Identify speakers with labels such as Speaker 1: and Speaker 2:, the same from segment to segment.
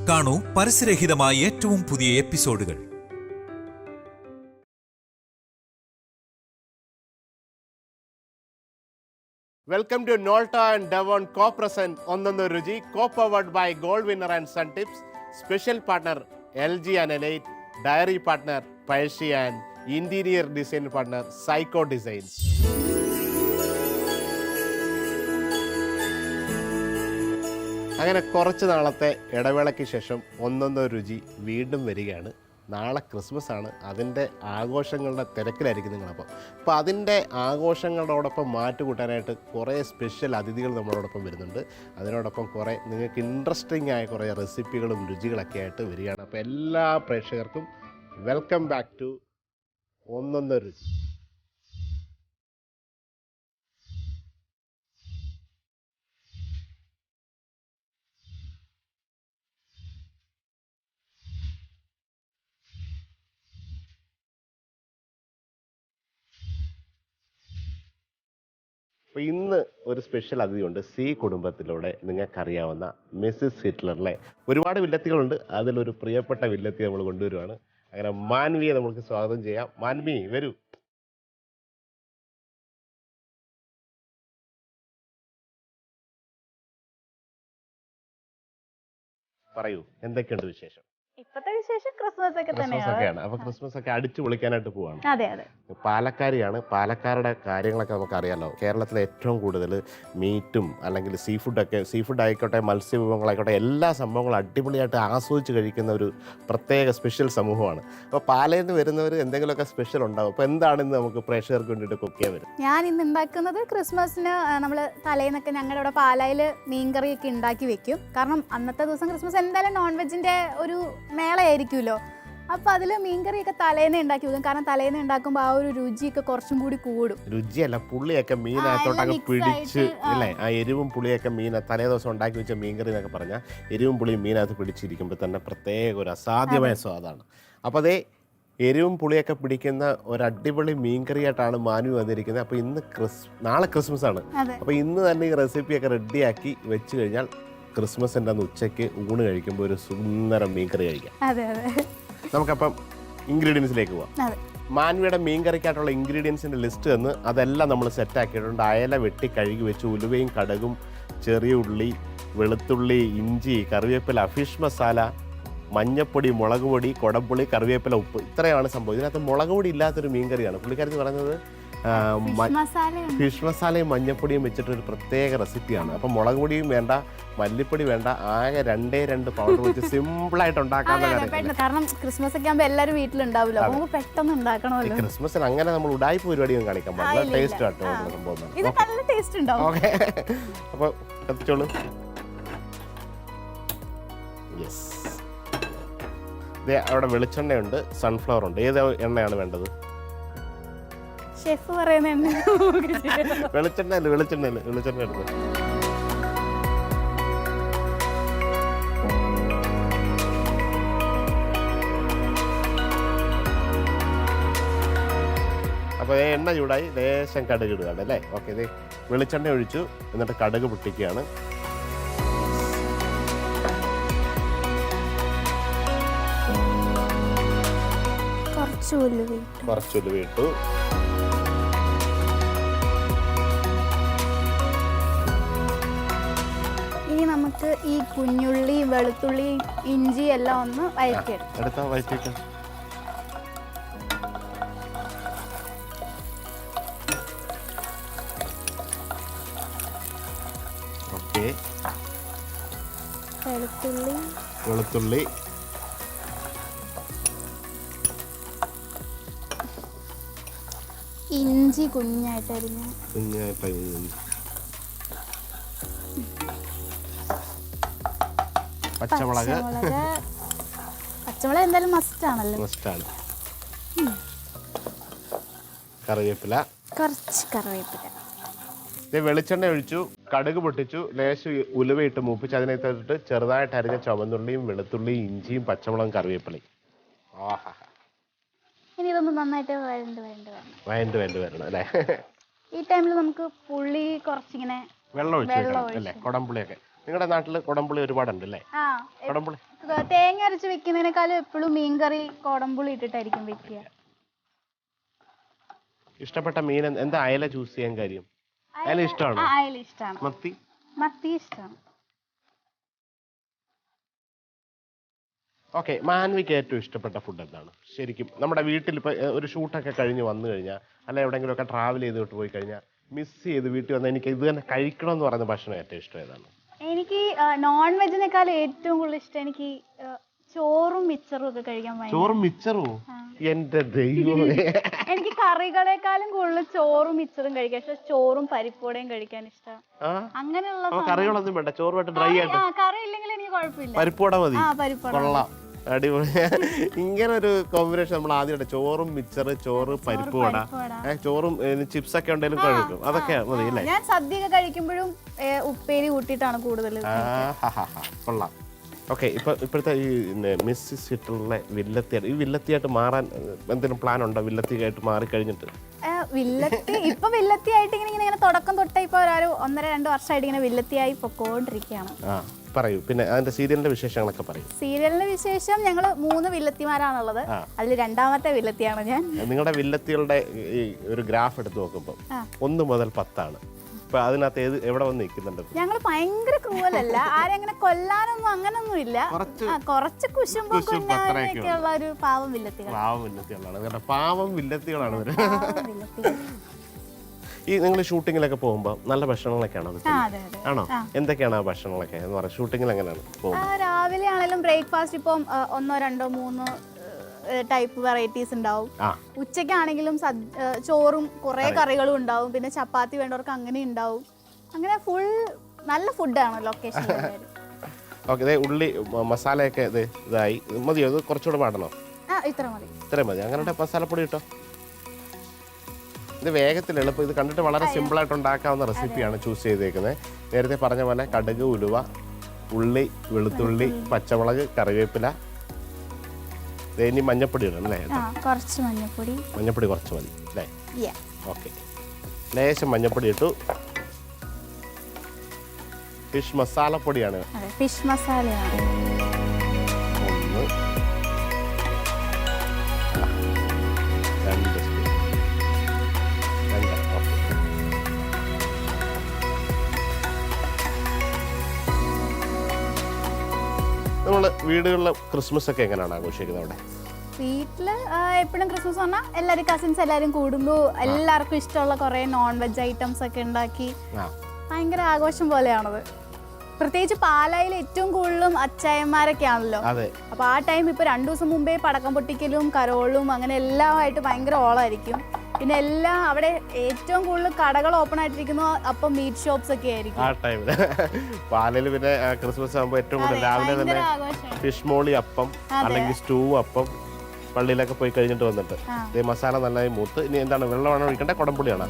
Speaker 1: കാണൂ പരസ്യരഹിതമായ ഏറ്റവും പുതിയ എപ്പിസോഡുകൾ.
Speaker 2: Welcome to Nolta and Devon co-present ഒന്നൊന്ന് രുചി, co-powered by Gold Winner and Sun Tips, special partner LG and Elite, dairy partner Percy and interior design partner Psycho Designs. അങ്ങനെ കുറച്ച് നാളത്തെ ഇടവേളയ്ക്ക് ശേഷം ഒന്നൊന്ന് രുചി വീണ്ടും വരികയാണ്. നാളെ ക്രിസ്മസ് ആണ്, അതിൻ്റെ ആഘോഷങ്ങളുടെ തിരക്കിലായിരിക്കും നിങ്ങളപ്പോൾ. അപ്പോൾ അതിൻ്റെ ആഘോഷങ്ങളോടൊപ്പം മാറ്റുകൂട്ടാനായിട്ട് കുറേ സ്പെഷ്യൽ അതിഥികൾ നമ്മളോടൊപ്പം വരുന്നുണ്ട്. അതിനോടൊപ്പം കുറേ നിങ്ങൾക്ക് ഇൻട്രസ്റ്റിംഗ് ആയ കുറേ റെസിപ്പികളും രുചികളൊക്കെ ആയിട്ട് വരികയാണ്. അപ്പോൾ എല്ലാ പ്രേക്ഷകർക്കും വെൽക്കം ബാക്ക് ടു ഒന്നൊന്ന് രുചി. അപ്പോൾ ഇന്ന് ഒരു സ്പെഷ്യൽ അതിഥിയുണ്ട്. സി കുടുംബത്തിലൂടെ നിങ്ങൾക്കറിയാവുന്ന മിസ്സിസ് ഹിറ്റ്ലറിലെ ഒരുപാട് വില്ലത്തികളുണ്ട്, അതിലൊരു പ്രിയപ്പെട്ട വില്ലത്തി നമ്മൾ കൊണ്ടുവരുവാണ്. അങ്ങനെ മാൻവിയെ നമുക്ക് സ്വാഗതം ചെയ്യാം. മാൻവി വരൂ. പറയൂ, എന്തൊക്കെയുണ്ട് വിശേഷം?
Speaker 3: ഇപ്പത്തെ വിശേഷം ക്രിസ്മസ് ഒക്കെ
Speaker 2: തന്നെയാണ്. അപ്പൊ ക്രിസ്മസ് ഒക്കെ അടിച്ചു പൊളിക്കാനായിട്ട് പോവാണ്.
Speaker 3: അതെ അതെ.
Speaker 2: പാലക്കാരിയാണ്. പാലക്കാരുടെ കാര്യങ്ങളൊക്കെ നമുക്കറിയാലോ. കേരളത്തിലെ ഏറ്റവും കൂടുതൽ മീറ്റും അല്ലെങ്കിൽ സീ ഫുഡ് ആയിക്കോട്ടെ, മത്സ്യവിഭവങ്ങളായിക്കോട്ടെ, എല്ലാ സംഭവങ്ങളും അടിപൊളിയായിട്ട് ആസ്വദിച്ച് കഴിക്കുന്ന ഒരു പ്രത്യേക സ്പെഷ്യൽ സമൂഹമാണ്. അപ്പോൾ പാലയിൽ നിന്ന് വരുന്നവർ എന്തെങ്കിലുമൊക്കെ സ്പെഷ്യൽ ഉണ്ടാവും. അപ്പോൾ എന്താണെന്ന് നമുക്ക് പ്രേക്ഷകർക്ക് വേണ്ടിയിട്ട് കുക്ക് ചെയ്യാൻ വരും.
Speaker 3: ഞാൻ ഇന്ന് ഉണ്ടാക്കുന്നത് ക്രിസ്മസിന് നമ്മൾ തലേന്നൊക്കെ ഞങ്ങളുടെ ഇവിടെ പാലായിൽ മീൻകറിയൊക്കെ ഉണ്ടാക്കി വെക്കും. കാരണം അന്നത്തെ ദിവസം ക്രിസ്മസ് എന്തായാലും നോൺ വെജിൻ്റെ ഒരു മേളയായിരിക്കുമല്ലോ. അപ്പൊ അതില് മീൻകറിയൊക്കെ തലേന്ന് ഉണ്ടാക്കി വെക്കും. കാരണം തലേന്ന് ഉണ്ടാക്കുമ്പോൾ ആ ഒരു രുചിയൊക്കെ കുറച്ചും കൂടി കൂടും.
Speaker 2: രുചിയല്ല, പുളിയൊക്കെ മീനകത്തോട്ടൊക്കെ പിടിച്ച് അല്ലേ, ആ എരിവും പുളിയൊക്കെ തലേ ദിവസം ഉണ്ടാക്കി വെച്ച മീൻകറി എന്നൊക്കെ പറഞ്ഞാൽ എരിവും പുളിയും മീനകത്ത് പിടിച്ചിരിക്കുമ്പോൾ തന്നെ പ്രത്യേക ഒരു അസാധ്യമായ സ്വാദാണ്. അപ്പോൾ അതേ എരിവും പുളിയൊക്കെ പിടിക്കുന്ന ഒരു അടിപൊളി മീൻകറിയായിട്ടാണ് മാനു വന്നിരിക്കുന്നത്. അപ്പോൾ ഇന്ന് നാളെ ക്രിസ്മസ് ആണ്. അപ്പോൾ ഇന്ന് തന്നെ ഈ റെസിപ്പിയൊക്കെ റെഡിയാക്കി വെച്ച് കഴിഞ്ഞാൽ ക്രിസ്മസിൻ്റെ അന്ന് ഉച്ചയ്ക്ക് ഊണ് കഴിക്കുമ്പോൾ ഒരു സുന്ദരം മീൻകറി കഴിക്കാം. നമുക്കപ്പം ഇൻഗ്രീഡിയൻസിലേക്ക് പോവാം. മാൻവിയുടെ മീൻകറിക്കായിട്ടുള്ള ഇൻഗ്രീഡിയൻസിൻ്റെ ലിസ്റ്റ് തന്ന് അതെല്ലാം നമ്മൾ സെറ്റാക്കിയിട്ടുണ്ട്. അയല വെട്ടി കഴുകി വെച്ച് ഉലുവയും കടുകും ചെറിയ ഉള്ളി, വെളുത്തുള്ളി, ഇഞ്ചി, കറിവേപ്പില, ഫിഷ് മസാല, മഞ്ഞപ്പൊടി, മുളക് പൊടി, കുടംപുളി, കറിവേപ്പില, ഉപ്പ്, ഇത്രയാണ് സംഭവം. ഇതിനകത്ത് മുളക് പൊടി ഇല്ലാത്തൊരു മീൻകറിയാണ്. പുള്ളിക്കാരി പറയുന്നത് ഫിഷ് മസാലയും മഞ്ഞപ്പൊടിയും വെച്ചിട്ടൊരു പ്രത്യേക റെസിപ്പിയാണ്. അപ്പം മുളക് പൊടിയും വേണ്ട, മല്ലിപ്പൊടി വേണ്ട, ആകെ 2 പൗഡർ വെച്ച് സിമ്പിളായിട്ട് ഉണ്ടാക്കാവുന്ന കാര്യം.
Speaker 3: കാരണം ക്രിസ്മസ് ഒക്കെ ആകുമ്പോൾ എല്ലാവരും വീട്ടിലുണ്ടാവില്ല, നമുക്ക് പെട്ടെന്ന് ഉണ്ടാക്കണമല്ലോ.
Speaker 2: ക്രിസ്മസിന് അങ്ങനെ നമ്മൾ ഉടായ്പ പരിപാടിയൊന്നും കാണിക്കാൻ പാടില്ല. ടേസ്റ്റ് കേട്ടോ സംഭവം.
Speaker 3: ഇത് നല്ല ടേസ്റ്റ് ഉണ്ടാവും.
Speaker 2: ഓക്കെ, അപ്പോൾ കത്തിച്ചോളൂ. യെസ്, അവിടെ വെളിച്ചെണ്ണയുണ്ട്, സൺഫ്ലവർ ഉണ്ട്. ഏത് എണ്ണയാണ് വേണ്ടത്?
Speaker 3: ഷെഫ് പറയുന്ന
Speaker 2: വെളിച്ചെണ്ണ എടുത്ത്. അപ്പോൾ എണ്ണ ചൂടായി, ലേശം കടുക് ഇടുകയാണ് അല്ലേ. ഓക്കെ, ഇത് വെളിച്ചെണ്ണ ഒഴിച്ചു, എന്നിട്ട് കടുക് പൊട്ടിക്കുകയാണ്. കുറച്ച് ഉലുവ ഇട്ടു.
Speaker 3: ഇനി നമുക്ക് ഈ കുഞ്ഞുള്ളി, വെളുത്തുള്ളി, ഇഞ്ചി എല്ലാം ഒന്ന് വഴറ്റിയെടുക്കാം.
Speaker 2: വെളുത്തുള്ളി,
Speaker 3: ഇഞ്ചി കുഞ്ഞായിട്ട് അരിഞ്ഞ്,
Speaker 2: പച്ചമുളക്
Speaker 3: എന്തായാലും മസ്റ്റാണ്.
Speaker 2: കറിവേപ്പില,
Speaker 3: കുറച്ച് കറിവേപ്പില.
Speaker 2: വെളിച്ചെണ്ണ ഒഴിച്ചു, കടുക് പൊട്ടിച്ചു, ലേശം ഉലുവയിട്ട് മൂപ്പിച്ച് അതിനകത്തിട്ട് ചെറുതായിട്ട് അരിഞ്ഞ ചുവന്നുള്ളിയും വെളുത്തുള്ളിയും ഇഞ്ചിയും പച്ചമുളകും കറിവേപ്പിലയും.
Speaker 3: ഇനി ഇതൊന്ന് നന്നായിട്ട് വഴണ്ട്
Speaker 2: വരണം അല്ലേ.
Speaker 3: ഈ ടൈമിൽ നമുക്ക് പുളി കുറച്ചിങ്ങനെ
Speaker 2: വെള്ളം ഒഴിച്ചു അല്ലേ, കുടംപുളിയൊക്കെ. നിങ്ങളുടെ നാട്ടിൽ കുടംപുളി ഒരുപാടുണ്ട് അല്ലേ?
Speaker 3: തേങ്ങ അരച്ച് വെക്കുന്നതിനേക്കാളും എപ്പോഴും മീൻകറി കോടംപുളി ഇട്ടിട്ടായിരിക്കും വെക്കുക.
Speaker 2: ഇഷ്ടപ്പെട്ട മീൻ എന്താ? അയല ചൂസ് ചെയ്യാൻ കാര്യം? അയല ഇഷ്ടമാണോ?
Speaker 3: അയല ഇഷ്ടമാണ്. മത്തി ഇഷ്ടമാണ്.
Speaker 2: ഓക്കെ, മാൻവിക്ക് ഏറ്റവും ഇഷ്ടപ്പെട്ട ഫുഡ് എന്താണ് ശരിക്കും? നമ്മുടെ വീട്ടിൽ ഇപ്പൊ ഒരു ഷൂട്ടൊക്കെ കഴിഞ്ഞ് വന്നു കഴിഞ്ഞാൽ, അല്ല എവിടെയെങ്കിലും ഒക്കെ ട്രാവൽ ചെയ്തിട്ട് പോയി കഴിഞ്ഞാൽ മിസ് ചെയ്ത് വീട്ടിൽ വന്നാൽ എനിക്ക് ഇത് തന്നെ കഴിക്കണം എന്ന് പറയുന്ന ഭക്ഷണം ഏറ്റവും ഇഷ്ടം ഏതാണ്?
Speaker 3: എനിക്ക് നോൺ വെജിനേക്കാൾ ഏറ്റവും കൂടുതൽ ഇഷ്ടം എനിക്ക് ചോറും മിച്ചറും ഒക്കെ കഴിക്കാൻ.
Speaker 2: ചോറും മിച്ചറും? എന്റെ ദൈവമേ,
Speaker 3: എനിക്ക് കറികളെക്കാളും കൂടുതൽ ചോറും മിച്ചറും കഴിക്കാൻ ഇഷ്ടം. ചോറും പരിപ്പോടെയും കഴിക്കാൻ ഇഷ്ടം. അങ്ങനെയുള്ള
Speaker 2: കറികളൊന്നും വേണ്ട, ചോറുമായിട്ട് ഡ്രൈ ആയിട്ട്.
Speaker 3: കറി ഇല്ലെങ്കിൽ എനിക്ക് കുഴപ്പമില്ല,
Speaker 2: പരിപ്പോടെ മതി.
Speaker 3: പരിപ്പോടെ.
Speaker 2: കൊള്ളാം, അടിപൊളി. ഇങ്ങനെ ഒരു കോമ്പിനേഷൻ നമ്മൾ ആദ്യമായിട്ട്. ചോറും മിച്ചറ്, ചോറ് പരിപ്പ് വട, ചോറും ചിപ്സ് ഒക്കെ ഉണ്ടെങ്കിലും കഴിക്കും. അതൊക്കെ മതി അല്ലേ?
Speaker 3: ഞാൻ സദ്യ കഴിക്കുമ്പോഴും ഉപ്പേരി കൂട്ടിയിട്ടാണ് കൂടുതൽ.
Speaker 2: കൊള്ളാം. ഓക്കെ, ഇപ്പോഴത്തെ ഈ മിസ് സിറ്റിലെ വില്ലത്തിയായിട്ട്, ഈ വില്ലത്തിയായിട്ട് മാറാൻ എന്തെങ്കിലും പ്ലാൻ ഉണ്ടോ? വില്ലത്തിയായിട്ട് മാറി കഴിഞ്ഞിട്ട്
Speaker 3: ഇപ്പൊ വില്ലത്തിയായിട്ട് ഇങ്ങനെ തുടക്കം തൊട്ടേ ഇപ്പൊ ഒരു 1-2 വർഷമായിട്ട് ഇങ്ങനെ വില്ലത്തിയായി പൊക്കോണ്ടിരിക്കുകയാണ്.
Speaker 2: പറയൂ, പിന്നെ അതിന്റെ സീരിയലിന്റെ വിശേഷങ്ങളൊക്കെ പറയൂ.
Speaker 3: സീരിയലിന്റെ വിശേഷം, ഞങ്ങള് 3 വില്ലത്തിമാരാണുള്ളത്. അതിൽ 2ാമത്തെ വില്ലത്തിയാണ് ഞാൻ.
Speaker 2: നിങ്ങളുടെ വില്ലത്തികളുടെ ഈ ഒരു ഗ്രാഫ് എടുത്ത് നോക്കുമ്പോൾ 1 മുതൽ 10 ആണ്. അപ്പൊ അതിനകത്ത് എവിടെ വന്ന് നിൽക്കുന്നുണ്ട്?
Speaker 3: ഞങ്ങള് ഭയങ്കര ക്രൂവലല്ല, ആരെങ്ങനെ കൊല്ലാനൊന്നും അങ്ങനൊന്നും ഇല്ല. കുറച്ച് കുശുമ്പൊക്കെയുള്ള ഒരു പാവം വില്ലത്തികളാണ്.
Speaker 2: പാവം വില്ലത്തികളാണ്. ഈ നിങ്ങൾ ഷൂട്ടിങ്ങിലൊക്കെ പോകുമ്പോ നല്ല ഭക്ഷണങ്ങളൊക്കെയാണോ? ആണോ? എന്തൊക്കെയാണ് ആ ഭക്ഷണങ്ങളൊക്കെ എന്ന് പറയാം? ഷൂട്ടിങ്ങിൽ എങ്ങനെയാണ് പോകുന്നത്?
Speaker 3: രാവിലെ ആണെങ്കിലും ബ്രേക്ക്ഫാസ്റ്റ് ഇപ്പം 1, 2, 3 ടൈപ്പ് വെറൈറ്റീസ് ഉണ്ടാവും. ഉച്ചയ്ക്കാണെങ്കിലും ചോറും കുറെ കറികളും ഉണ്ടാവും. പിന്നെ ചപ്പാത്തി വേണ്ടവർക്ക് അങ്ങനെ ഉണ്ടാവും. അങ്ങനെ ഫുൾ നല്ല ഫുഡാണ് ലൊക്കേഷൻ.
Speaker 2: ഓക്കെ, ഉള്ളി മസാലയൊക്കെ ഇതായി മതിയോ? അത് കുറച്ചുകൂടെ പാടണോ?
Speaker 3: ഇത്ര മതി.
Speaker 2: അങ്ങനെ മസാലപ്പൊടി കിട്ടോ? ഇത് വേഗത്തിൽ എളുപ്പം. ഇത് കണ്ടിട്ട് വളരെ സിമ്പിളായിട്ട് ഉണ്ടാക്കാവുന്ന റെസിപ്പിയാണ് ചൂസ് ചെയ്തേക്കുന്നത്. നേരത്തെ പറഞ്ഞ പോലെ കടുക്, ഉലുവ, ഉള്ളി, വെളുത്തുള്ളി, പച്ചമുളക്, കറിവേപ്പില. ഇനി മഞ്ഞപ്പൊടി ഇടണം അല്ലേ?
Speaker 3: കുറച്ച് മഞ്ഞപ്പൊടി
Speaker 2: കുറച്ച് മതി അല്ലേ? ഓക്കെ, ലേശം മഞ്ഞപ്പൊടി ഇട്ടു. ഫിഷ് മസാലപ്പൊടിയാണ്.
Speaker 3: ഫിഷ് മസാലയാണ്.
Speaker 2: 1, 2 സ്പൂൺ. നമ്മൾ വീടുകളിലെ ക്രിസ്മസ് ഒക്കെ എങ്ങനെയാണ് ആഘോഷിക്കുന്നത് അവിടെ?
Speaker 3: വീട്ടില് എപ്പോഴും ക്രിസ്മസ് പറഞ്ഞാൽ എല്ലാവരും കസിൻസ് എല്ലാവരും കൂടുമ്പോൾ എല്ലാവർക്കും ഇഷ്ടമുള്ള കുറെ നോൺ വെജ് ഐറ്റംസ് ഒക്കെ ഉണ്ടാക്കി ഭയങ്കര ആഘോഷം പോലെയാണത്. പ്രത്യേകിച്ച് പാലായിൽ ഏറ്റവും കൂടുതലും അച്ചായന്മാരൊക്കെ ആണല്ലോ. അപ്പൊ ആ ടൈം ഇപ്പൊ 2 ദിവസം മുമ്പേ പടക്കം പൊട്ടിക്കലും കരോളും അങ്ങനെ എല്ലാമായിട്ട് ഭയങ്കര ഓളായിരിക്കും. പിന്നെ എല്ലാം അവിടെ ഏറ്റവും കൂടുതൽ കടകൾ ഓപ്പൺ ആയിട്ടിരിക്കുന്നു. അപ്പം മീറ്റ് ഷോപ്സ് ഒക്കെ ആയിരിക്കും
Speaker 2: ആ ടൈമില്. പാലയിൽ പിന്നെ ക്രിസ്മസ് ആകുമ്പോൾ ഏറ്റവും കൂടുതൽ രാവിലെ തന്നെ ഫിഷ് മോളി അപ്പം അല്ലെങ്കിൽ സ്റ്റൂ അപ്പം പള്ളിയിലൊക്കെ പോയി കഴിഞ്ഞിട്ട് വന്നിട്ട് മസാല നന്നായി മൂത്ത്. ഇനി എന്താണ്, വെള്ളമാണോ ഒഴിക്കേണ്ടത്? കുടംപുളിയാണോ?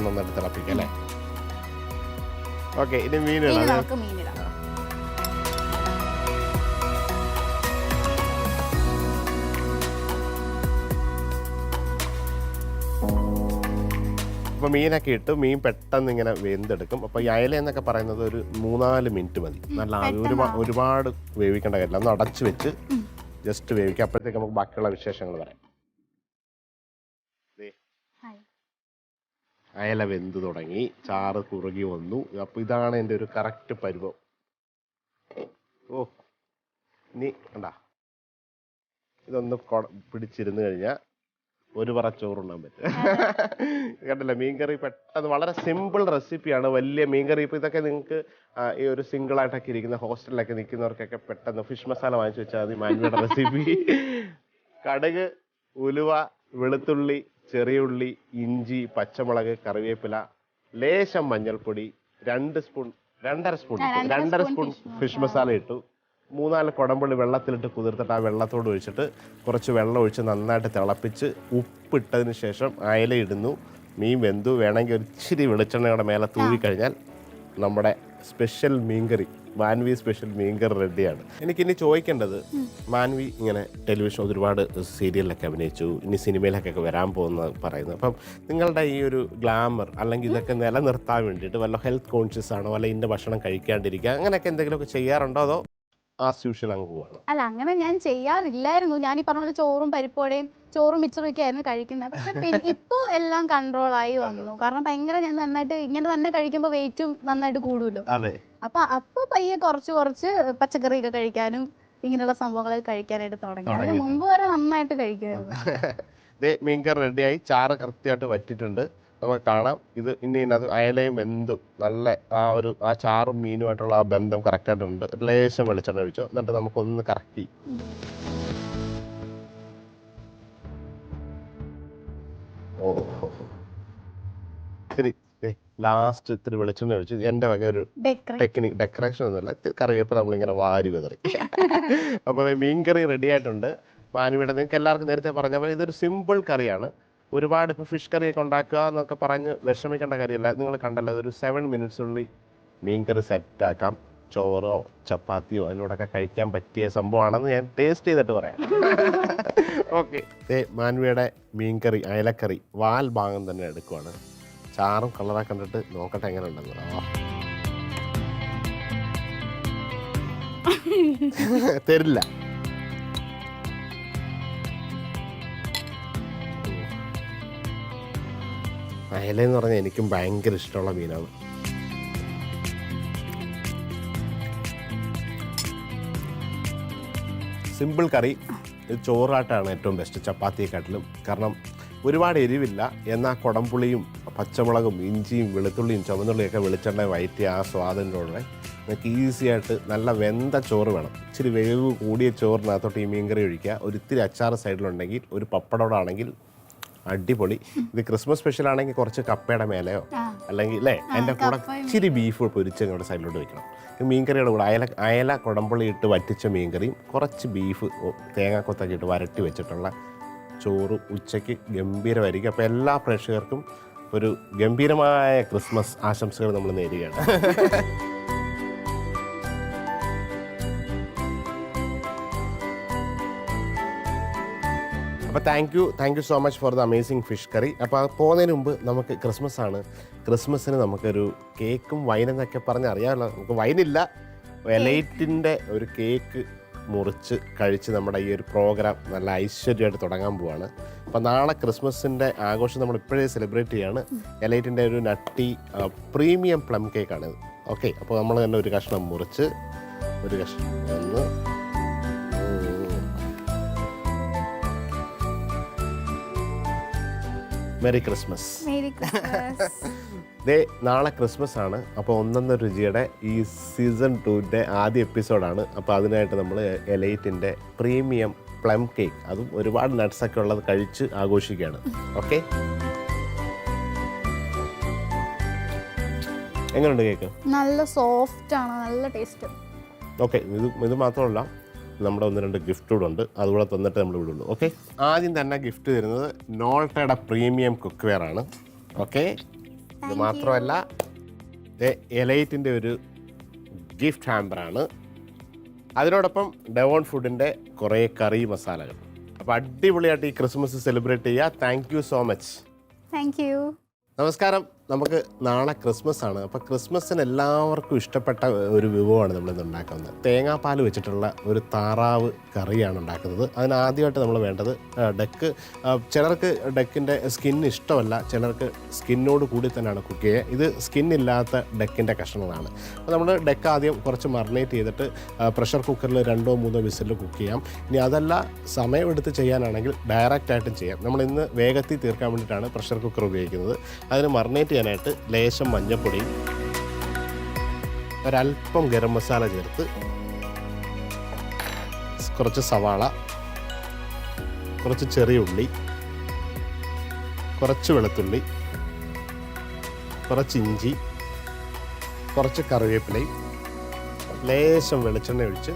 Speaker 2: നന്നായിട്ട് തിളപ്പിക്കാം അല്ലേ? ഓക്കെ, ഇനി മീനിടാം. അപ്പോൾ മീനൊക്കെ ഇട്ട് മീൻ പെട്ടെന്ന് ഇങ്ങനെ വെന്തെടുക്കും. അപ്പോൾ ഈ അയല എന്നൊക്കെ പറയുന്നത് ഒരു 3-4 മിനിറ്റ് മതി. നല്ല ഒരുപാട് വേവിക്കേണ്ട കാര്യമില്ല. ഒന്ന് അടച്ചു വെച്ച് ജസ്റ്റ് വേവിക്കുക. അപ്പോഴത്തേക്ക് നമുക്ക് ബാക്കിയുള്ള വിശേഷങ്ങൾ പറയാം. അയല വെന്ത് തുടങ്ങി, ചാറ് കുറുകി വന്നു. അപ്പോൾ ഇതാണ് എൻ്റെ ഒരു കറക്റ്റ് പരുവം. ഓ, ഇനി കണ്ടാ ഇതൊന്ന് പിടിച്ചിരുന്ന് കഴിഞ്ഞാൽ ഒരു പറ ചോറുണ്ണാൻ പറ്റും. കണ്ടില്ല, മീൻകറി പെട്ടെന്ന്. വളരെ സിമ്പിൾ റെസിപ്പിയാണ്. വലിയ മീൻകറി ഇപ്പോൾ ഇതൊക്കെ നിങ്ങൾക്ക് ഈ ഒരു സിംഗിളായിട്ടൊക്കെ ഇരിക്കുന്ന ഹോസ്റ്റലിലൊക്കെ നിൽക്കുന്നവർക്കൊക്കെ പെട്ടെന്ന് ഫിഷ് മസാല വാങ്ങിച്ചു വെച്ചാൽ മതി. മാൻവിയുടെ റെസിപ്പി. കടുക്, ഉലുവ, വെളുത്തുള്ളി, ചെറിയ ഉള്ളി, ഇഞ്ചി, പച്ചമുളക്, കറിവേപ്പില, ലേശം മഞ്ഞൾപ്പൊടി, 2 സ്പൂൺ 2.5 സ്പൂൺ ഫിഷ് മസാല ഇട്ടു. 3-4 കുടംപുള്ളി വെള്ളത്തിലിട്ട് കുതിർത്തിട്ട് ആ വെള്ളത്തോട് ഒഴിച്ചിട്ട് കുറച്ച് വെള്ളം ഒഴിച്ച് നന്നായിട്ട് തിളപ്പിച്ച് ഉപ്പിട്ടതിന് ശേഷം അയല ഇടുന്നു. മീൻ വെന്തു വേണമെങ്കിൽ ഒരു ഇച്ചിരി വെളിച്ചെണ്ണയുടെ മേലെ തൂവിക്കഴിഞ്ഞാൽ നമ്മുടെ സ്പെഷ്യൽ മീൻകറി, മാൻവി സ്പെഷ്യൽ മീൻകറി റെഡിയാണ്. എനിക്കിനി ചോദിക്കേണ്ടത്, മാൻവി ഇങ്ങനെ ടെലിവിഷൻ ഒരുപാട് സീരിയലിലൊക്കെ അഭിനയിച്ചു, ഇനി സിനിമയിലൊക്കെ വരാൻ പോകുന്നത് പറയുന്നത്. അപ്പം നിങ്ങളുടെ ഈ ഒരു ഗ്ലാമർ അല്ലെങ്കിൽ ഇതൊക്കെ നിലനിർത്താൻ വേണ്ടിയിട്ട് വല്ല ഹെൽത്ത് കോൺഷ്യസ് ആണോ, അല്ല ഇന്ന ഭക്ഷണം കഴിക്കാണ്ടിരിക്കുക, അങ്ങനെയൊക്കെ എന്തെങ്കിലുമൊക്കെ ചെയ്യാറുണ്ടോ, അതോ ആസ് യൂഷ്വൽ അങ്ങ് പോവാണ്?
Speaker 3: അല്ല, അങ്ങനെ ഞാൻ ചെയ്യാറില്ലായിരുന്നു. ഞാൻ ഈ പറഞ്ഞ പോലെ ചോറും പരിപ്പോടെയും ചോറും മിച്ചറും ഒക്കെ ആയിരുന്നു കഴിക്കുന്നത്. പക്ഷെ ഇപ്പോൾ എല്ലാം കൺട്രോളായി വന്നു. കാരണം ഭയങ്കര ഞാൻ നന്നായിട്ട് ഇങ്ങനെ തന്നെ കഴിക്കുമ്പോൾ വെയിറ്റും നന്നായിട്ട് കൂടുമല്ലോ.
Speaker 2: അതെ.
Speaker 3: അപ്പൊ പയ്യെ കുറച്ച് പച്ചക്കറിയൊക്കെ കഴിക്കാനും ഇങ്ങനെയുള്ള സംഭവങ്ങളൊക്കെ കഴിക്കാനായിട്ട് തുടങ്ങി. അതിന് മുമ്പ് വരെ നന്നായിട്ട് കഴിക്കുമായിരുന്നു.
Speaker 2: മീൻകറി റെഡിയായി, ചാറ് കൃത്യമായിട്ട് വറ്റിട്ടുണ്ട്. നമുക്ക് കാണാം. ഇത് ഇനി അത് അയലയും വെന്തും നല്ല ആ ചാറും മീനുമായിട്ടുള്ള ആ ബന്ധം കറക്റ്റായിട്ടുണ്ട്. ലേശം വെളിച്ചെണ്ണ ഒഴിച്ചോ, എന്നിട്ട് നമുക്കൊന്ന് കറക്റ്റ്. ശരി, ലാസ്റ്റ് ഇത്തിരി വെളിച്ചെണ്ണ ഒഴിച്ച് എൻ്റെ വക ഒരു ടെക്നിക്, ഡെക്കറേഷൻ ഒന്നുമില്ല, കറിവേപ്പില നമ്മളിങ്ങനെ വാരി വിതറി. അപ്പോൾ മീൻകറി റെഡി ആയിട്ടുണ്ട്. മാനുവിടെ നിങ്ങൾക്ക് എല്ലാവർക്കും നേരത്തെ പറഞ്ഞ പോലെ ഇതൊരു സിമ്പിൾ കറിയാണ്. ഒരുപാട് ഇപ്പോൾ ഫിഷ് കറിയൊക്കെ ഉണ്ടാക്കുക എന്നൊക്കെ പറഞ്ഞ് വിഷമിക്കേണ്ട കാര്യമില്ല. നിങ്ങൾ കണ്ടല്ലോ, ഒരു 7 മിനിറ്റ്സിനുള്ളിൽ മീൻകറി സെറ്റാക്കാം. ചോറോ ചപ്പാത്തിയോ അതിനോടൊക്കെ കഴിക്കാൻ പറ്റിയ സംഭവമാണെന്ന് ഞാൻ ടേസ്റ്റ് ചെയ്തിട്ട് പറയാം. ഓക്കെ, മാൻവിയുടെ മീൻകറി, അയലക്കറി വാൽ ഭാഗം തന്നെ എടുക്കുവാണ്. ചാറും കളറൊക്കെ കണ്ടിട്ട് നോക്കട്ടെ എങ്ങനെ ഉണ്ടെന്ന്. തരില്ല. അയലെന്ന് പറഞ്ഞാൽ എനിക്കും ഭയങ്കര ഇഷ്ടമുള്ള മീനാണ്. സിമ്പിൾ കറി, ഇത് ചോറായിട്ടാണ് ഏറ്റവും ബെസ്റ്റ് ചപ്പാത്തിയെക്കാട്ടിലും. കാരണം ഒരുപാട് എരിവില്ല, എന്നാൽ കുടംപുളിയും പച്ചമുളകും ഇഞ്ചിയും വെളുത്തുള്ളിയും ചുവന്നുള്ളിയൊക്കെ വെളിച്ചെണ്ണ വയറ്റി ആ സ്വാദിൻ്റെ കൂടെ നിങ്ങൾക്ക് ഈസി ആയിട്ട് നല്ല വെന്ത ചോറ് വേണം. ഇച്ചിരി വേവ് കൂടിയ ചോറിനകത്തോട്ട് ഈ മീൻകറി ഒഴിക്കുക. ഒരു ഇത്തിരി അച്ചാർ സൈഡിലുണ്ടെങ്കിൽ, ഒരു പപ്പടോടാണെങ്കിൽ അടിപൊളി. ഇത് ക്രിസ്മസ് സ്പെഷ്യൽ ആണെങ്കിൽ കുറച്ച് കപ്പയുടെ മേലെയോ അല്ലെങ്കിൽ അല്ലേ എൻ്റെ കൂടെ ഇച്ചിരി ബീഫ് പൊരിച്ച് ഇങ്ങോട്ട് സൈഡിലോട്ട് വെക്കണം. മീൻകറിയുടെ കൂടെ അയല കുടംപുളി ഇട്ട് വറ്റിച്ച മീൻകറിയും കുറച്ച് ബീഫ് തേങ്ങാക്കൊത്തൊക്കെ ഇട്ട് വരട്ടി വെച്ചിട്ടുള്ള ചോറ് ഉച്ചയ്ക്ക് ഗംഭീരമായിരിക്കും. അപ്പോൾ എല്ലാ പ്രേക്ഷകർക്കും ഒരു ഗംഭീരമായ ക്രിസ്മസ് ആശംസകൾ നമ്മൾ നേരുകയാണ്. അപ്പോൾ thank you so much for the amazing fish curry. അപ്പോൾ പോകുന്നതിന് മുമ്പ് നമുക്ക് ക്രിസ്മസ് ആണ്, ക്രിസ്മസിന് നമുക്കൊരു കേക്കും വൈനെന്നൊക്കെ പറഞ്ഞ് അറിയാമല്ലോ. നമുക്ക് വൈനില്ല, എലൈറ്റിൻ്റെ ഒരു കേക്ക് മുറിച്ച് കഴിച്ച് നമ്മുടെ ഈ ഒരു പ്രോഗ്രാം നല്ല ഐശ്വര്യമായിട്ട് തുടങ്ങാൻ പോവാണ്. അപ്പോൾ നാളെ ക്രിസ്മസിൻ്റെ ആഘോഷം നമ്മൾ ഇപ്പോഴേ സെലിബ്രേറ്റ് ചെയ്യാണ്. എലൈറ്റിൻ്റെ ഒരു നട്ടി പ്രീമിയം പ്ലം കേക്കാണിത്. ഓക്കെ, അപ്പോൾ നമ്മൾ തന്നെ ഒരു കഷ്ണം മുറിച്ച് ഒരു കഷ്ണം ഒന്ന് മെറി ക്രിസ്മസ്. നാളെ ക്രിസ്മസ് ആണ്. അപ്പോൾ ഒന്നൊന്നര രുചിയുടെ ഈ സീസൺ 2ൻ്റെ ആദ്യ എപ്പിസോഡാണ്. അപ്പോൾ അതിനായിട്ട് നമ്മൾ എലൈറ്റിൻ്റെ പ്രീമിയം പ്ലം കേക്ക്, അതും ഒരുപാട് നട്ട്സൊക്കെ ഉള്ളത് കഴിച്ച് ആഘോഷിക്കുകയാണ്. ഓക്കെ, എങ്ങനെയുണ്ട് കേക്ക്?
Speaker 3: നല്ല സോഫ്റ്റ് ആണ്, നല്ല ടേസ്റ്റ്.
Speaker 2: ഓക്കെ, ഇത് മാത്രമല്ല, നമ്മുടെ 1-2 ഗിഫ്റ്റ് കൂടെ ഉണ്ട്, അതുകൂടെ തന്നിട്ട് നമ്മൾ വിടുള്ളൂ. ഓക്കെ, ആദ്യം തന്നെ ഗിഫ്റ്റ് തരുന്നത് നോൾട്ടയുടെ പ്രീമിയം കുക്ക് വെയർ ആണ്. ഓക്കെ, ഇത് മാത്രമല്ല എലൈറ്റിൻ്റെ ഒരു ഗിഫ്റ്റ് ഹാമ്പറാണ്. അതിനോടൊപ്പം ഡെവോൺ ഫുഡിൻ്റെ കുറേ കറി മസാലകൾ. അപ്പോൾ അടിപൊളിയായിട്ട് ഈ ക്രിസ്മസ് സെലിബ്രേറ്റ് ചെയ്യുക. Thank you so much.
Speaker 3: Thank you.
Speaker 2: നമസ്കാരം. നമുക്ക് നാളെ ക്രിസ്മസ് ആണ്. അപ്പോൾ ക്രിസ്മസിന് എല്ലാവർക്കും ഇഷ്ടപ്പെട്ട ഒരു വിഭവമാണ് നമ്മളിന്ന് ഉണ്ടാക്കുന്നത്. തേങ്ങാപ്പാൽ വെച്ചിട്ടുള്ള ഒരു താറാവ് കറിയാണ് ഉണ്ടാക്കുന്നത്. അതിനാദ്യമായിട്ട് നമ്മൾ വേണ്ടത് ഡക്ക്. ചിലർക്ക് ഡക്കിൻ്റെ സ്കിന്ന് ഇഷ്ടമല്ല, ചിലർക്ക് സ്കിന്നോട് കൂടി തന്നെയാണ് കുക്ക് ചെയ്യുക. ഇത് സ്കിന്നില്ലാത്ത ഡക്കിൻ്റെ കഷ്ണങ്ങളാണ്. അപ്പോൾ നമ്മൾ ഡക്ക് ആദ്യം കുറച്ച് മറിനേറ്റ് ചെയ്തിട്ട് പ്രഷർ കുക്കറിൽ 2-3 വിസിലിൽ കുക്ക് ചെയ്യാം. ഇനി അതല്ല സമയമെടുത്ത് ചെയ്യാനാണെങ്കിൽ ഡയറക്റ്റായിട്ടും ചെയ്യാം. നമ്മളിന്ന് വേഗത്തിൽ തീർക്കാൻ വേണ്ടിയിട്ടാണ് പ്രഷർ കുക്കർ ഉപയോഗിക്കുന്നത്. അതിന് മറിനേറ്റ് ചെയ്യാനായിട്ട് ലേശം മഞ്ഞൾപ്പൊടി, ഒരല്പം ഗരം മസാല ചേർത്ത്, കുറച്ച് സവാള, കുറച്ച് ചെറിയ ഉള്ളി, കുറച്ച് വെളുത്തുള്ളി, കുറച്ച് ഇഞ്ചി, കുറച്ച് കറിവേപ്പിലയും ലേശം വെളിച്ചെണ്ണ ഒഴിച്ച്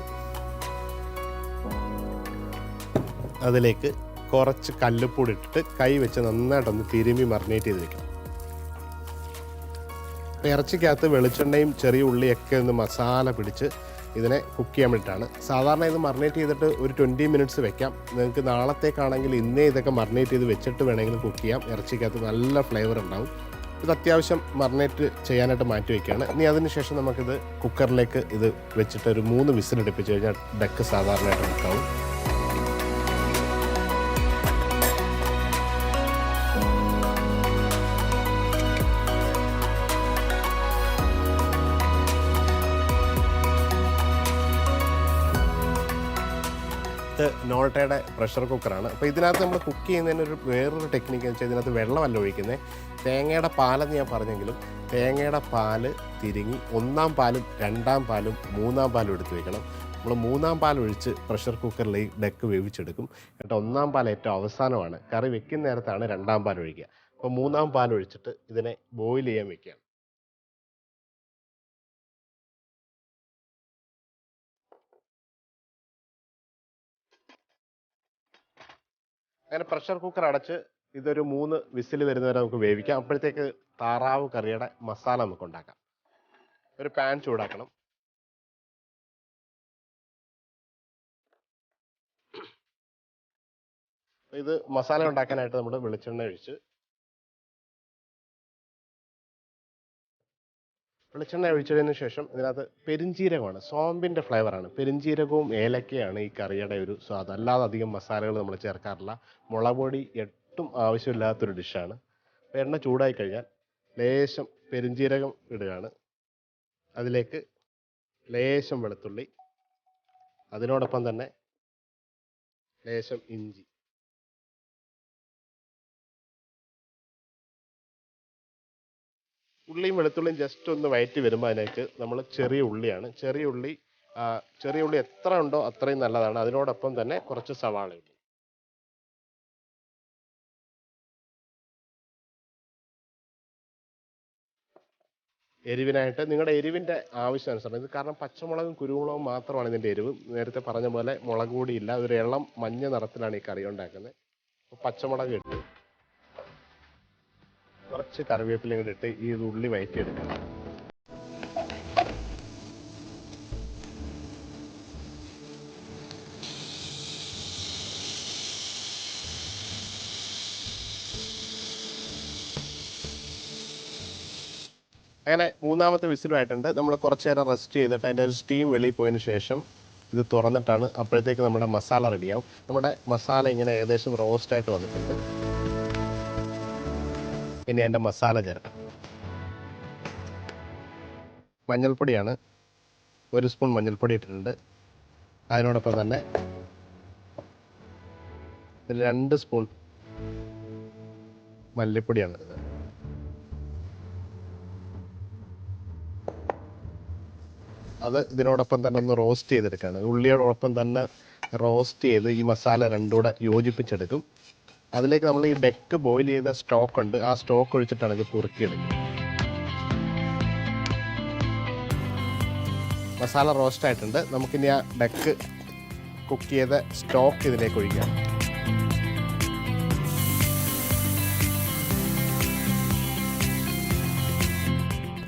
Speaker 2: അതിലേക്ക് കുറച്ച് കല്ലുപ്പൊടി ഇട്ടിട്ട് കൈ വെച്ച് നന്നായിട്ടൊന്ന് തിരുമ്മി മറിനേറ്റ് ചെയ്ത് വെക്കണം. ഇറച്ചിക്കകത്ത് വെളിച്ചെണ്ണയും ചെറിയ ഉള്ളിയൊക്കെ ഒന്ന് മസാല പിടിച്ച് ഇതിനെ കുക്ക് ചെയ്യാൻ വേണ്ടിയിട്ടാണ്. സാധാരണ ഇത് മറിനേറ്റ് ചെയ്തിട്ട് ഒരു 20 മിനിറ്റ്സ് വെക്കാം. നിങ്ങൾക്ക് നാളത്തേക്കാണെങ്കിൽ ഇന്നേ ഇതൊക്കെ മറിനേറ്റ് ചെയ്ത് വെച്ചിട്ട് വേണമെങ്കിൽ കുക്ക് ചെയ്യാം. ഇറച്ചിക്കകത്ത് നല്ല ഫ്ലേവർ ഉണ്ടാവും. ഇത് അത്യാവശ്യം മറിനേറ്റ് ചെയ്യാനായിട്ട് മാറ്റി വയ്ക്കുകയാണ്. ഇനി അതിന് ശേഷം നമുക്കിത് കുക്കറിലേക്ക് ഇത് വെച്ചിട്ട് ഒരു 3 വിസിലടുപ്പിച്ച് കഴിഞ്ഞാൽ ഡക്ക് സാധാരണയായിട്ട് കുക്കാവും. നോൾട്ടയുടെ പ്രഷർ കുക്കറാണ്. അപ്പോൾ ഇതിനകത്ത് നമ്മൾ കുക്ക് ചെയ്യുന്നതിന് വേറൊരു ടെക്നിക്ക് എന്ന് വെച്ചാൽ ഇതിനകത്ത് വെള്ളമല്ല ഒഴിക്കുന്നത്. തേങ്ങയുടെ പാലെന്ന് ഞാൻ പറഞ്ഞെങ്കിലും തേങ്ങയുടെ പാല് തിരിങ്ങി 1-ാം പാലും 2-ാം പാലും 3-ാം പാലും എടുത്ത് വെക്കണം. നമ്മൾ 3-ാം പാൽ ഒഴിച്ച് പ്രഷർ കുക്കറിൽ ഈ ഡക്ക് വേവിച്ചെടുക്കും. എന്നിട്ട് 1-ാം പാൽ ഏറ്റവും അവസാനമാണ്. കറി വെക്കുന്ന നേരത്താണ് 2-ാം പാൽ ഒഴിക്കുക. അപ്പോൾ 3-ാം പാൽ ഒഴിച്ചിട്ട് ഇതിനെ ബോയിൽ ചെയ്യാൻ വെക്കുകയാണ്. അങ്ങനെ പ്രഷർ കുക്കർ അടച്ച് ഇതൊരു 3 വിസിൽ വരുന്നവരെ നമുക്ക് വേവിക്കാം. അപ്പോഴത്തേക്ക് താറാവ് കറിയുടെ മസാല നമുക്ക് ഉണ്ടാക്കാം. ഒരു പാൻ ചൂടാക്കണം. ഇത് മസാല ഉണ്ടാക്കാനായിട്ട് നമ്മൾ വെളിച്ചെണ്ണ ഒഴിച്ച് ഒഴിച്ചതിന് ശേഷം ഇതിനകത്ത് പെരിഞ്ജീരകമാണ്, സോമ്പിൻ്റെ ഫ്ലേവറാണ്. പെരിഞ്ജീരകവും ഏലക്കയാണ് ഈ കറിയുടെ ഒരു സ്വാദ്. അല്ലാതെ അധികം മസാലകൾ നമ്മൾ ചേർക്കാറില്ല. മുളക് പൊടി ഒട്ടും ആവശ്യമില്ലാത്തൊരു ഡിഷാണ്. എണ്ണ ചൂടായി കഴിഞ്ഞാൽ ലേശം പെരിഞ്ജീരകം ഇടുകയാണ്. അതിലേക്ക് ലേശം വെളുത്തുള്ളി, അതിനോടൊപ്പം തന്നെ ലേശം ഇഞ്ചി, ഉള്ളിയും വെളുത്തുള്ളിയും ജസ്റ്റ് ഒന്ന് വയറ്റി വരുമ്പോൾ അതിലേക്ക് നമ്മൾ ചെറിയ ഉള്ളിയാണ്. ചെറിയ ഉള്ളി എത്ര ഉണ്ടോ അത്രയും നല്ലതാണ്. അതിനോടൊപ്പം തന്നെ കുറച്ച് സവാള ഇടും. എരിവിനായിട്ട് നിങ്ങളുടെ എരിവിൻ്റെ ആവശ്യാനുസരണം. ഇത് കാരണം പച്ചമുളകും കുരുമുളകും മാത്രമാണ് ഇതിൻ്റെ എരിവ്. നേരത്തെ പറഞ്ഞ പോലെ മുളക് പൊടിയില്ല. ഒരു ഇളം മഞ്ഞ നിറത്തിലാണ് ഈ കറി ഉണ്ടാക്കുന്നത്. പച്ചമുളക് ഇട്ട് കുറച്ച് കറിവേപ്പില കൂടി ഇട്ട് ഈ ഉള്ളി വയറ്റിയെടുക്കണം. അങ്ങനെ 3-ാമത്തെ വിസിലുമായിട്ടുണ്ട്. നമ്മൾ കുറച്ച് നേരം റെസ്റ്റ് ചെയ്തിട്ട് അതിൻ്റെ ഒരു സ്റ്റീം വെളിയിൽ പോയതിന് ശേഷം ഇത് തുറന്നിട്ടാണ് അപ്പോഴത്തേക്ക് നമ്മുടെ മസാല റെഡിയാവും. നമ്മുടെ മസാല ഇങ്ങനെ ഏകദേശം റോസ്റ്റായിട്ട് വന്നിട്ടുണ്ട്. ഇനി അതിൻ്റെ മസാല ചേർക്കാം. മഞ്ഞൾപ്പൊടിയാണ്, 1 സ്പൂൺ മഞ്ഞൾപ്പൊടി ഇട്ടിട്ടുണ്ട്. അതിനോടൊപ്പം തന്നെ 2 സ്പൂൺ മല്ലിപ്പൊടിയാണ്. അത് ഇതിനോടൊപ്പം തന്നെ ഒന്ന് റോസ്റ്റ് ചെയ്തെടുക്കുകയാണ്. ഉള്ളിയോടൊപ്പം തന്നെ റോസ്റ്റ് ചെയ്ത് ഈ മസാല രണ്ടും കൂടെ യോജിപ്പിച്ചെടുക്കും. അതിലേക്ക് നമ്മൾ ഈ ഡക്ക് ബോയിൽ ചെയ്ത സ്റ്റോക്ക് ഉണ്ട്. ആ സ്റ്റോക്ക് ഒഴിച്ചിട്ടാണ് ഇത് കുറുക്കിയെടുക്കുന്നത്. മസാല റോസ്റ്റ് ആയിട്ടുണ്ട്. നമുക്കിനി ആ ഡക്ക് കുക്ക് ചെയ്ത സ്റ്റോക്ക് ഇതിലേക്ക് ഒഴിക്കാം.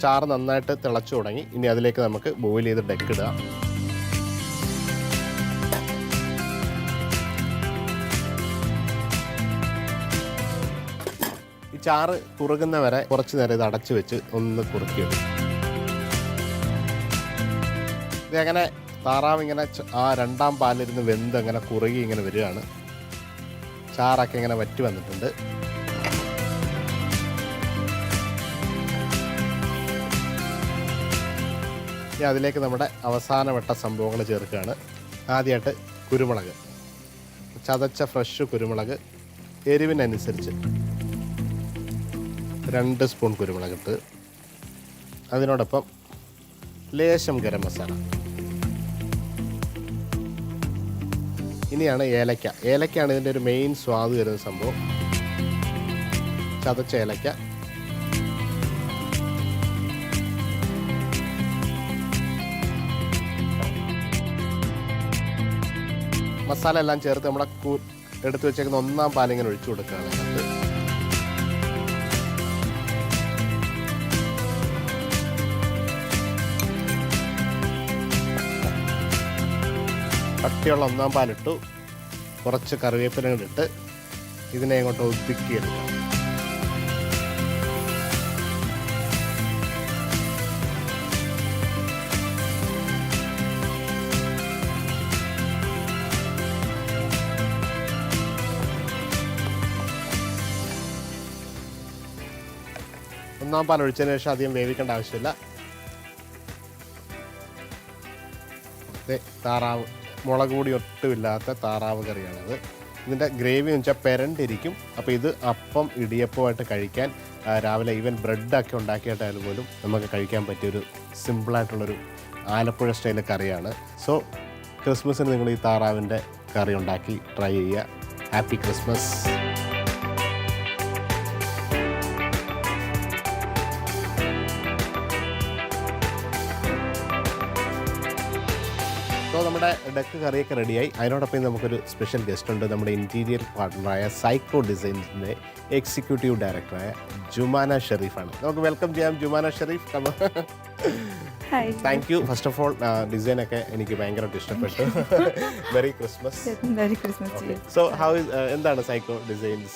Speaker 2: ചാറ് നന്നായിട്ട് തിളച്ചു തുടങ്ങി. ഇനി അതിലേക്ക് നമുക്ക് ബോയിൽ ചെയ്ത് ഡക്ക് ഇടുക. ഈ ചാറ് കുറുകുന്നവരെ കുറച്ച് നേരം ഇത് അടച്ചു വെച്ച് ഒന്ന് കുറുക്കിയെടുക്കും. ഇതങ്ങനെ താറാവ് ഇങ്ങനെ ആ 2-ാം പാലിരുന്ന് വെന്ത് അങ്ങനെ കുറുകി ഇങ്ങനെ വരികയാണ്. ചാറൊക്കെ ഇങ്ങനെ വറ്റി വന്നിട്ടുണ്ട്. ഇനി അതിലേക്ക് നമ്മുടെ അവസാനവട്ട സംഭവങ്ങൾ ചേർക്കുകയാണ്. ആദ്യമായിട്ട് കുരുമുളക്, ചതച്ച ഫ്രഷ് കുരുമുളക്, എരിവിനനുസരിച്ച് 2 സ്പൂൺ കുരുമുളക് ഇട്ട് അതിനോടൊപ്പം ലേശം ഗരം മസാല. ഇനിയാണ് ഏലക്ക. ഏലക്കയാണ് ഇതിൻ്റെ ഒരു മെയിൻ സ്വാദ് വരുന്ന സംഭവം. ചതച്ച ഏലക്ക, മസാല എല്ലാം ചേർത്ത് നമ്മുടെ എടുത്തു വെച്ചേക്കുന്ന 1-ാം പാലിങ്ങനെ ഒഴിച്ചു കൊടുക്കുകയാണ്. കട്ടിയുള്ള ഒന്നാം പാലിട്ടു, കുറച്ച് കറിവേപ്പില ഇട്ട് ഇതിനെ അങ്ങോട്ട് ഒതുക്കിയെടുക്കാം. ഒന്നാം പാൽ ഒഴിച്ചതിന് ശേഷം അധികം വേവിക്കേണ്ട ആവശ്യമില്ല. താറാവ്, മുളക് പൊടി ഒട്ടുമില്ലാത്ത താറാവ് കറിയാണത്. ഇതിൻ്റെ ഗ്രേവി എന്ന് വെച്ചാൽ പെരണ്ടിരിക്കും. അപ്പോൾ ഇത് അപ്പം ഇടിയപ്പമായിട്ട് കഴിക്കാൻ, രാവിലെ ഈവൻ ബ്രെഡൊക്കെ ഉണ്ടാക്കിയിട്ടായാലും പോലും നമുക്ക് കഴിക്കാൻ പറ്റിയൊരു സിമ്പിളായിട്ടുള്ളൊരു ആലപ്പുഴ സ്റ്റൈൽ കറിയാണ്. സോ ക്രിസ്മസിന് നിങ്ങൾ ഈ താറാവിൻ്റെ കറി ഉണ്ടാക്കി ട്രൈ ചെയ്യുക. Happy Christmas. അപ്പോൾ നമ്മുടെ ഡക്ക് കറിയൊക്കെ റെഡിയായി. അതിനോടൊപ്പം നമുക്കൊരു സ്പെഷ്യൽ ഗസ്റ്റ് ഉണ്ട്. നമ്മുടെ ഇൻറ്റീരിയർ പാർട്ട്ണറായ സൈക്കോ ഡിസൈൻസിൻ്റെ എക്സിക്യൂട്ടീവ് ഡയറക്ടറായ ജുമാന ഷെരീഫാണ്. നമുക്ക് വെൽക്കം ചെയ്യാം Jumana Sherif. Thank you. First of all ഡിസൈനൊക്കെ എനിക്ക് ഭയങ്കരമായിട്ട് ഇഷ്ടപ്പെട്ടു. Merry Christmas.
Speaker 4: Merry Christmas.
Speaker 2: So how എന്താണ് സൈക്കോ ഡിസൈൻസ്?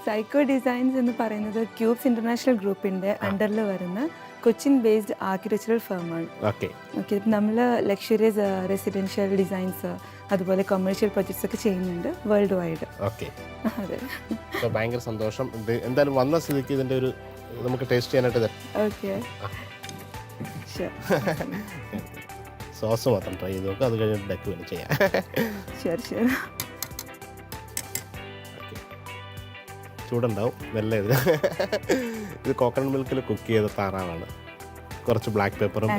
Speaker 4: സൈക്കോ ഡിസൈൻസ് എന്ന് പറയുന്നത് ക്യൂബ്സ് ഇന്റർനാഷണൽ ഗ്രൂപ്പിന്റെ അണ്ടറിൽ വരുന്ന കൊച്ചിൻ ബേസ്ഡ് ആർക്കിടെക്ചറൽ ഫേമാണ്.
Speaker 2: ഓക്കെ.
Speaker 4: നമ്മൾ ലക്ഷറിയസ് റെസിഡൻഷ്യൽ ഡിസൈൻസ് അതുപോലെ കൊമേഴ്ഷ്യൽ പ്രൊജക്ട്സ് ഒക്കെ ചെയ്യുന്നുണ്ട് വേൾഡ് വൈഡ്.
Speaker 2: ഓക്കെ.
Speaker 4: അതെ.
Speaker 2: സോ ഭയങ്കര സന്തോഷം. എന്തായാലും വന്ന സ്ഥിതിക്ക് ഇതിൻ്റെ ഒരു നമുക്ക് ടേസ്റ്റ് ചെയ്യാനായിട്ട്.
Speaker 4: ഓക്കെ.
Speaker 2: സോസ് മാത്രം ട്രൈ ചെയ്ത് നോക്കുക, അത് കഴിഞ്ഞിട്ട് ഡക്ക് വേണം ചെയ്യാം.
Speaker 4: ഷുവർ.
Speaker 2: ചൂടുണ്ടാവും മെല്ലെ. ഇത് കോക്കനട്ട് മിൽക്കിൽ കുക്ക് ചെയ്ത താറാവാണ്. കുറച്ച് ബ്ലാക്ക് പെപ്പറും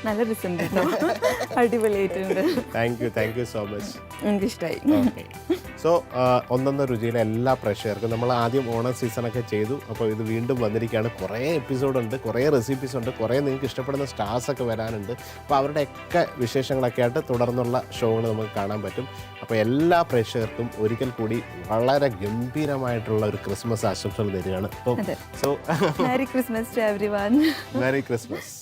Speaker 4: നല്ല രസമുണ്ട്, അടിപൊളിയായിട്ടുണ്ട്.
Speaker 2: Thank you so much.
Speaker 4: എനിക്കിഷ്ടമായി.
Speaker 2: ഓക്കെ. സോ ഒന്നൊന്ന രുചിയിലെ എല്ലാ പ്രേക്ഷകർക്കും നമ്മൾ ആദ്യം ഓണം സീസണൊക്കെ ചെയ്തു. അപ്പോൾ ഇത് വീണ്ടും വന്നിരിക്കുകയാണ്. കുറേ എപ്പിസോഡുണ്ട്, കുറേ റെസിപ്പീസ് ഉണ്ട്, കുറേ നിങ്ങൾക്ക് ഇഷ്ടപ്പെടുന്ന സ്റ്റാർസൊക്കെ വരാനുണ്ട്. അപ്പോൾ അവരുടെയൊക്കെ വിശേഷങ്ങളൊക്കെ ആയിട്ട് തുടർന്നുള്ള ഷോകൾ നമുക്ക് കാണാൻ പറ്റും. അപ്പോൾ എല്ലാ പ്രേക്ഷകർക്കും ഒരിക്കൽ കൂടി വളരെ ഗംഭീരമായിട്ടുള്ള ഒരു ക്രിസ്മസ് ആശംസകൾ തരികയാണ്. അപ്പോൾ so
Speaker 4: merry Christmas to everyone.
Speaker 2: Merry Christmas.